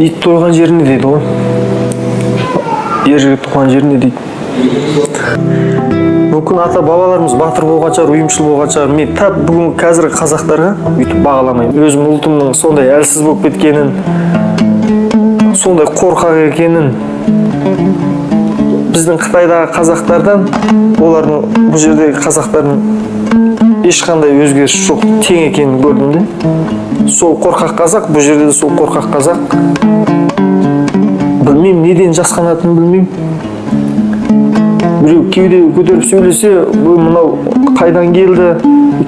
ит тойған жерінде дейді ғой. Ер жігіт туған жерінде дейді. Мүмкін ата бабаларымыз батыр болған шығар, ұйымшыл болған шығар. Мен тап бүгін қазіргі қазақтарға бүйтіп бағаламаймын. Өзім ұлтымның сондай әлсіз болып кеткенін, сондай қорқақ екенін, біздің Қытайдағы қазақтардан олардың бұл жердегі қазақтардың ешқандай өзгеріс жоқ, тең екенін көрдім де. Сол қорқақ қазақ, бұл жерде де сол қорқақ қазақ. Білмеймін, неден жасқанатынын білмеймін. Біреу кеуде көтеріп сөйлесе, бұл мынау қайдан келді,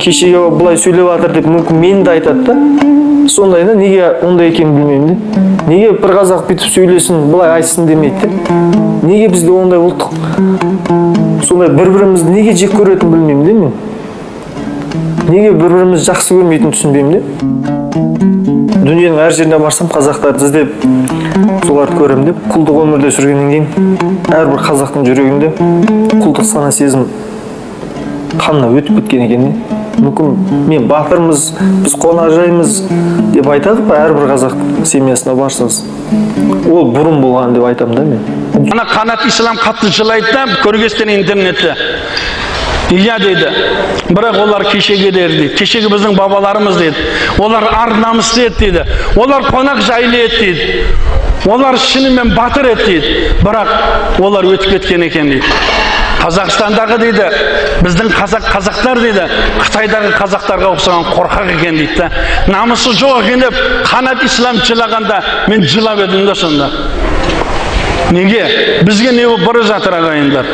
кешеге бұлай сөйлеп жатыр деп мүмкін мені де айтады да. Сондайда неге ондай екенін білмеймін де. Неге бір қазақ бүйтіп сөйлесін, бұлай айтсын демейді де. Неге бізде ондай ұлттық, сондай бір-бірімізді неге жек көретінін білмеймін де мен. Неге бір-бірімізді жақсы көрмейтінін түсінбеймін де. Дүниенің әр жеріне барсам қазақтарды іздеп, соларды көремін деп, құлдық өмірде жүргеннен кейін әрбір қазақтың жүрегінде құлдық сана сезім қанына өтіп кеткен екен де. Мүмкін мен батырмыз, біз қонақжаймыз деп айтады ғой әрбір қазақ семьясына барсаңыз. Ол бұрын болған деп айтамын да мен. Ана Қанат Ислам қатты жылайды да, көргестен интернетте. Иә дейді, бірақ олар кешеге дейді, кешеге біздің бабаларымыз дейді, олар ар намысты еді дейді, олар қонақ жайлы еді дейді, олар шынымен батыр еді дейді, бірақ олар өтіп кеткен екен дейді. Қазақстандағы дейді, біздің қазақтар дейді, Қытайдағы қазақтарға ұқсаған қорқақ екен дейді да. Намысы жоқ екен деп Қанат Ислам жылағанда мен жылап едім да сонда. Неге? Бізге не бары жатыр ағайындар?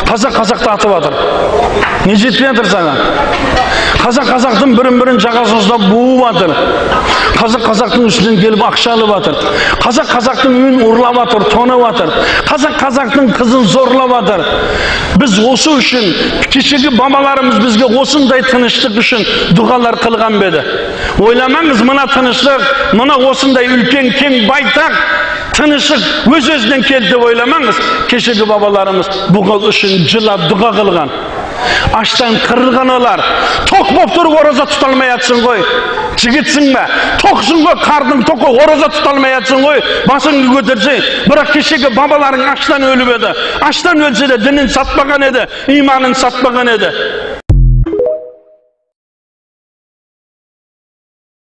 Қазақты атып жатыр. Не жетпей жатыр саған? Қазақтың бірін-бірін жағасын ұстап буып жатыр. Қазақтың үстінен келіп ақша алып жатыр. Қазақтың үйін ұрлап жатыр, тонап жатыр. Қазақтың қызын зорлап жатыр. Біз осы үшін, кешегі бабаларымыз бізге осындай тыныштық үшін дұғалар қылған беді. Ойламаңыз, мына тыныштық, мына осындай үлкен кең байтақ тыныштық өз-өзінен келді деп ойламаңыз. Кешегі бабаларымыз бұл үшін жылап дұға қылған. Аштан қырылған олар. Тоқ боп тұрып ораза тұта алмай жатсың ғой. Жігітсің бе? Тоқсың ғой, қардың тоқы, ораза тұта алмай жатсың ғой. Басыңды көтерсең, бірақ кешегі бабаларың аштан өліп еді. Аштан өлсе де дінін сатпаған еді, иманын сатпаған еді.